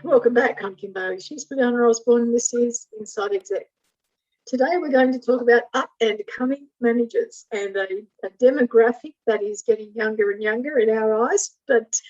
Welcome back. I'm Kim Bailey. She's Fulyana Osborne, and this is Inside Exec. Today we're going to talk about up and coming managers and a demographic that is getting younger and younger in our eyes, but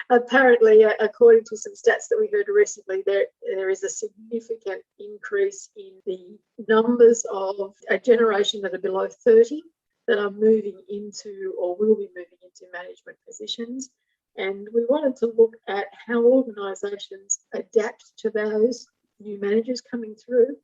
apparently, according to some stats that we heard recently, there is a significant increase in the numbers of a generation that are below 30 that are moving into or will be moving into management positions. And we wanted to look at how organisations adapt to those new managers coming through,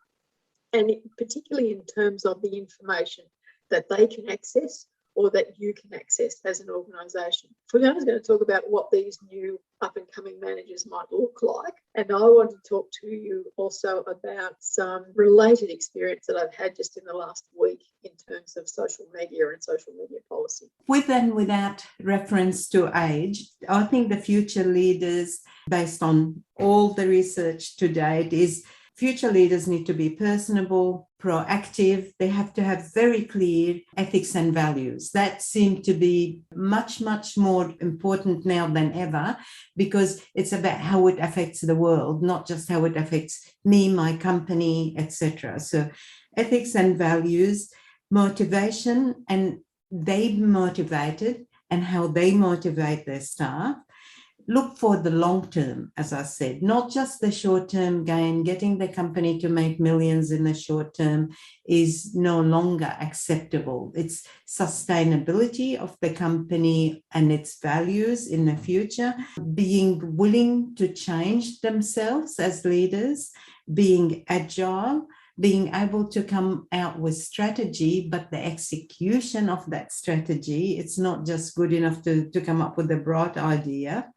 and particularly in terms of the information that they can access or that you can access as an organisation. Fulyana's going to talk about what these new up-and-coming managers might look like, and I want to talk to you also about some related experience that I've had just in the last week in terms of social media and social media policy. With and without reference to age, I think the future leaders, based on all the research to date, is future leaders need to be personable, proactive. They have to have very clear ethics and values. That seem to be much, much more important now than ever, because it's about how it affects the world, not just how it affects me, my company, etc. So ethics and values, motivation, and they motivated and how they motivate their staff. Look for the long term, as I said, not just the short term gain. Getting the company to make millions in the short term is no longer acceptable. It's sustainability of the company and its values in the future, being willing to change themselves as leaders, being agile, being able to come out with strategy, but the execution of that strategy, it's not just good enough to come up with a broad idea.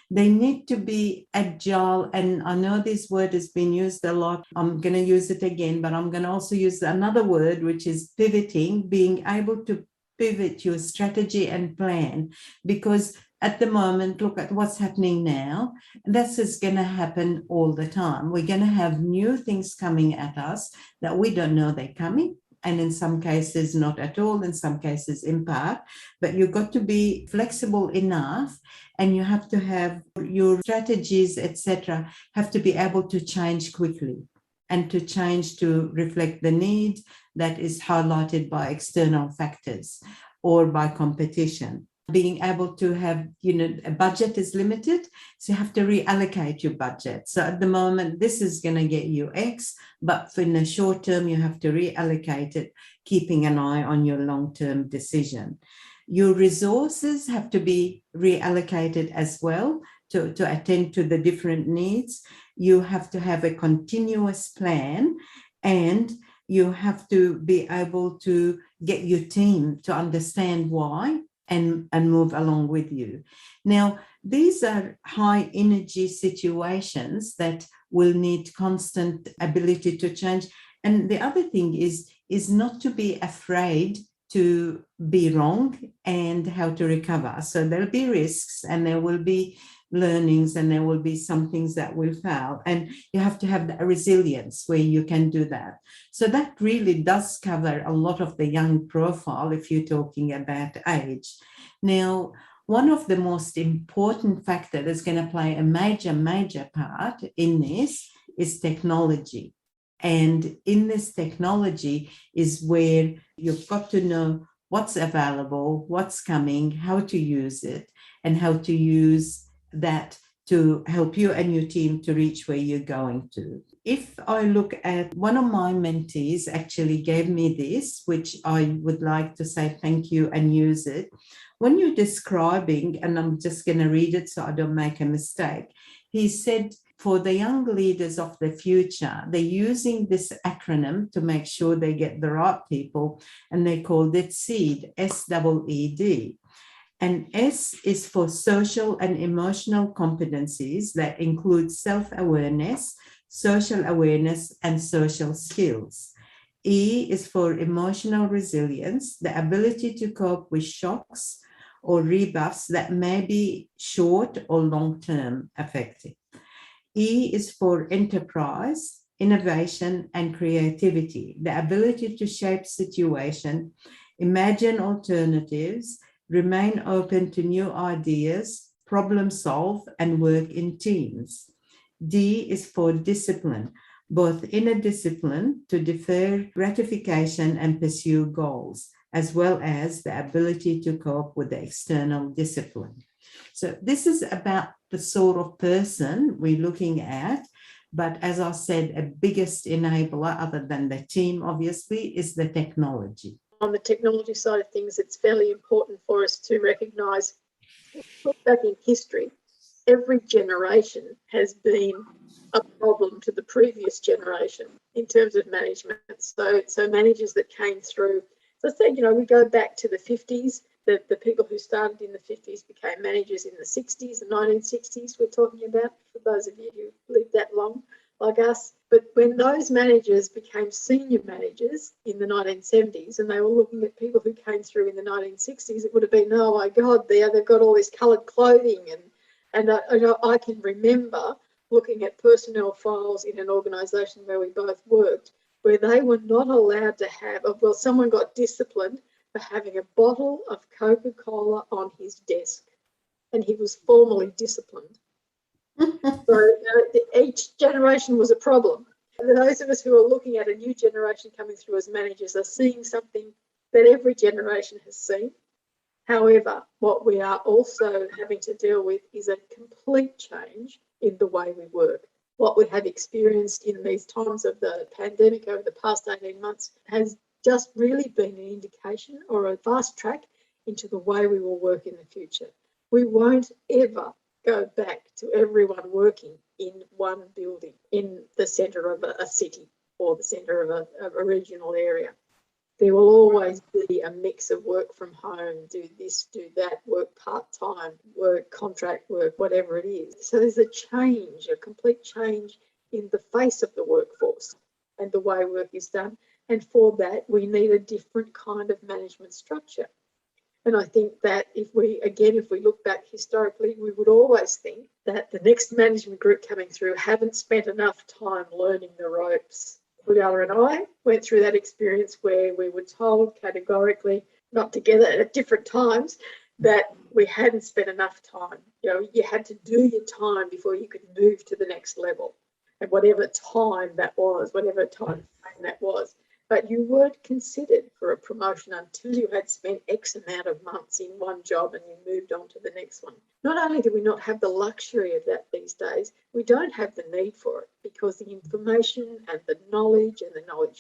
They need to be agile, and I know this word has been used a lot. I'm going to use it again, but I'm going to also use another word, which is pivoting, being able to pivot your strategy and plan, because at the moment, look at what's happening now. This is going to happen all the time. We're going to have new things coming at us that we don't know they're coming. And in some cases, not at all, in some cases, in part. But you've got to be flexible enough, and you have to have your strategies, etc., have to be able to change quickly and to change to reflect the need that is highlighted by external factors or by competition. Being able to have, a budget is limited, so you have to reallocate your budget. So at the moment, this is going to get you X, but in the short term, you have to reallocate it, keeping an eye on your long-term decision. Your resources have to be reallocated as well to attend to the different needs. You have to have a continuous plan, and you have to be able to get your team to understand why and move along with you. Now, these are high energy situations that will need constant ability to change. And the other thing is not to be afraid to be wrong and how to recover. So there'll be risks, and there will be learnings, and there will be some things that will fail, and you have to have that resilience where you can do that. So that really does cover a lot of the young profile if you're talking about age. Now, one of the most important factors that's going to play a major part in this is technology. And in this technology is where you've got to know what's available, what's coming, how to use it, and how to use that to help you and your team to reach where you're going to. If I look at one of my mentees actually gave me this, which I would like to say thank you and use it. When you're describing, and I'm just going to read it so I don't make a mistake, he said, for the young leaders of the future, they're using this acronym to make sure they get the right people, and they called it S.E.E.D, S-E-E-D. And S is for social and emotional competencies that include self-awareness, social awareness, and social skills. E is for emotional resilience, the ability to cope with shocks or rebuffs that may be short or long-term effective. E is for enterprise, innovation, and creativity, the ability to shape situation, imagine alternatives, remain open to new ideas, problem solve, and work in teams. D is for discipline, both inner discipline to defer gratification and pursue goals, as well as the ability to cope with the external discipline. So this is about the sort of person we're looking at. But as I said, a biggest enabler, other than the team, obviously, is the technology. On the technology side of things, it's fairly important for us to recognise, look back in history, every generation has been a problem to the previous generation in terms of management. So managers that came through, so I said, we go back to the 50s, the people who started in the 50s became managers in the 60s, the 1960s we're talking about, for those of you who lived that long like us. But when those managers became senior managers in the 1970s, and they were looking at people who came through in the 1960s, it would have been, oh my God, they've got all this coloured clothing. And I can remember looking at personnel files in an organisation where we both worked, where they were not allowed to have, well, someone got disciplined for having a bottle of Coca-Cola on his desk, and he was formally disciplined. So each generation was a problem. And those of us who are looking at a new generation coming through as managers are seeing something that every generation has seen. However, what we are also having to deal with is a complete change in the way we work. What we have experienced in these times of the pandemic over the past 18 months has just really been an indication or a fast track into the way we will work in the future. We won't ever go back to everyone working in one building in the centre of a city or the centre of a regional area. There will always be a mix of work from home, do this, do that, work part-time, work contract work, whatever it is. So there's a change, a complete change in the face of the workforce and the way work is done. And for that, we need a different kind of management structure. And I think that if we look back historically, we would always think that the next management group coming through haven't spent enough time learning the ropes. Fulyana and I went through that experience where we were told categorically, not together at different times, that we hadn't spent enough time. You had to do your time before you could move to the next level. And whatever time that was, whatever time frame that was. But you weren't considered for a promotion until you had spent X amount of months in one job and you moved on to the next one. Not only do we not have the luxury of that these days, we don't have the need for it because the information and the knowledge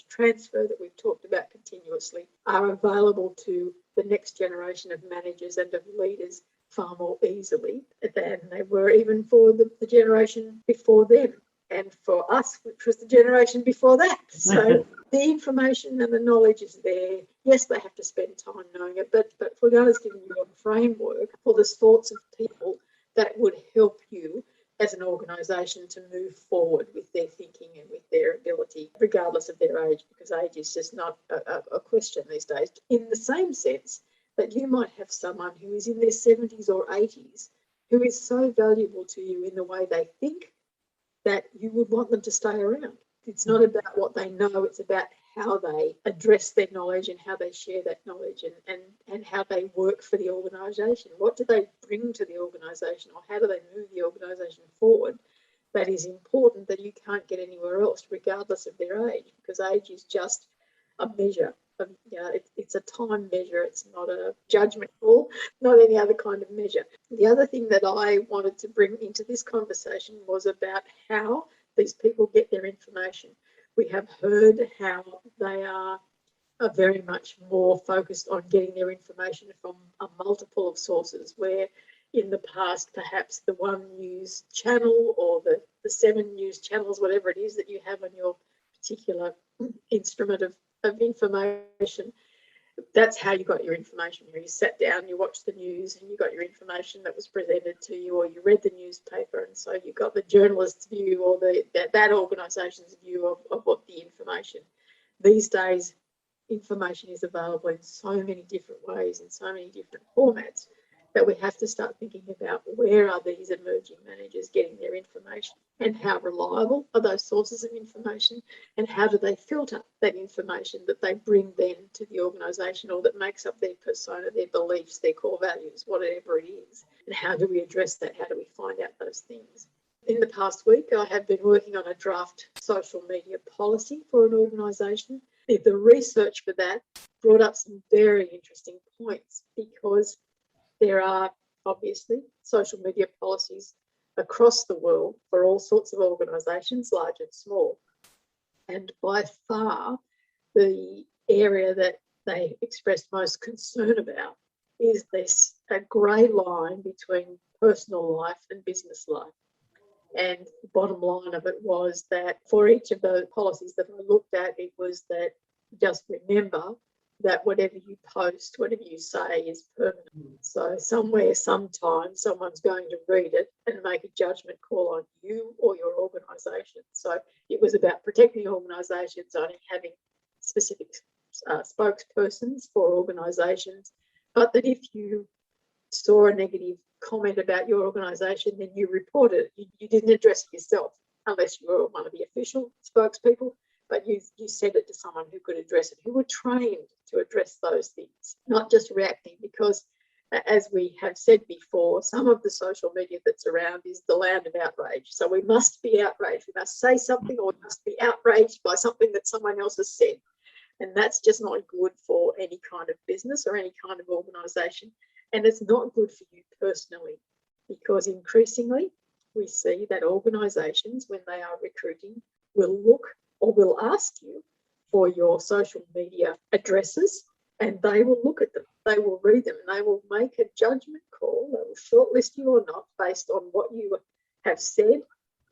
transfer that we've talked about continuously are available to the next generation of managers and of leaders far more easily than they were even for the generation before them. And for us, which was the generation before that. So the information and the knowledge is there. Yes, they have to spend time knowing it, but Fulyana's giving you a framework for the sorts of people that would help you as an organisation to move forward with their thinking and with their ability, regardless of their age, because age is just not a question these days. In the same sense that you might have someone who is in their 70s or 80s who is so valuable to you in the way they think, that you would want them to stay around. It's not about what they know, it's about how they address their knowledge and how they share that knowledge and how they work for the organisation. What do they bring to the organisation, or how do they move the organisation forward? That is important, that you can't get anywhere else, regardless of their age, because age is just a measure. It's a time measure. It's not a judgment call, not any other kind of measure. The other thing that I wanted to bring into this conversation was about how these people get their information. We have heard how they are very much more focused on getting their information from a multiple of sources, where in the past perhaps the one news channel or the 7 news channels, whatever it is that you have on your particular instrument of information, that's how you got your information. You sat down, you watched the news, and you got your information that was presented to you, or you read the newspaper, and so you got the journalist's view or that organisation's view of what the information. These days, information is available in so many different ways, in so many different formats, that we have to start thinking about where are these emerging managers getting their information, and how reliable are those sources of information, and how do they filter that information that they bring then to the organisation, or that makes up their persona, their beliefs, their core values, whatever it is, and how do we address that? How do we find out those things? In the past week, I have been working on a draft social media policy for an organisation. The research for that brought up some very interesting points, because there are obviously social media policies across the world for all sorts of organisations, large and small. And by far, the area that they expressed most concern about is this a grey line between personal life and business life. And the bottom line of it was that for each of the policies that I looked at, it was that just remember that whatever you post, whatever you say is permanent. So somewhere, sometime, someone's going to read it and make a judgment call on you or your organisation. So it was about protecting organisations, only having specific spokespersons for organisations, but that if you saw a negative comment about your organisation, then you reported it. You didn't address it yourself, unless you were one of the official spokespeople, but you said it to someone who could address it, who were trained to address those things, not just reacting, because as we have said before, some of the social media that's around is the land of outrage. So we must be outraged. We must say something, or we must be outraged by something that someone else has said. And that's just not good for any kind of business or any kind of organisation. And it's not good for you personally, because increasingly we see that organisations, when they are recruiting, will look or will ask you for your social media addresses, and they will look at them, they will read them, and they will make a judgment call. They will shortlist you or not based on what you have said,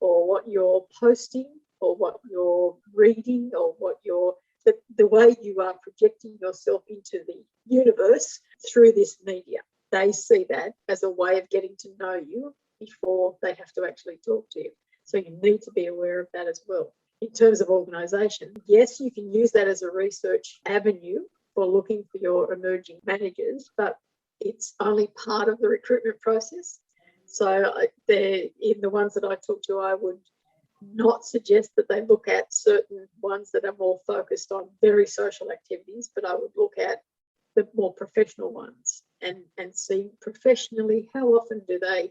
or what you're posting, or what you're reading, or what you're the way you are projecting yourself into the universe through this media. They see that as a way of getting to know you before they have to actually talk to you. So you need to be aware of that as well. In terms of organisation, yes, you can use that as a research avenue for looking for your emerging managers, but it's only part of the recruitment process. So in the ones that I talk to, I would not suggest that they look at certain ones that are more focused on very social activities, but I would look at the more professional ones and see professionally how often do they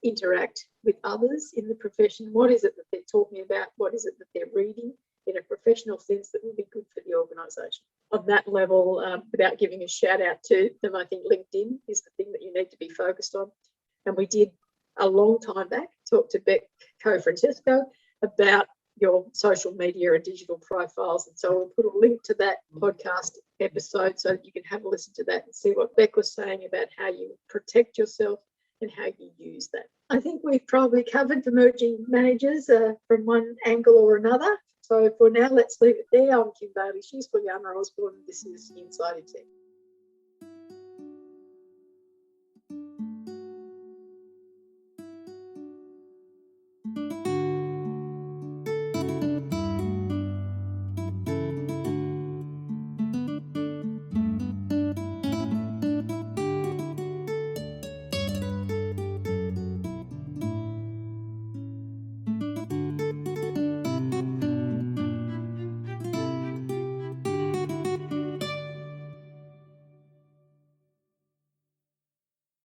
interact with others in the profession. What is it that they're talking about? What is it that they're reading in a professional sense that will be good for the organisation? On that level, without giving a shout out to them, I think LinkedIn is the thing that you need to be focused on. And we did a long time back talk to Beck Co-Francesco about your social media and digital profiles. And so we'll put a link to that podcast episode so that you can have a listen to that and see what Beck was saying about how you protect yourself and how you use that. I think we've probably covered emerging managers from one angle or another. So for now, let's leave it there. I'm Kim Bailey. She's Fulyana Osborne. This is Inside Exec.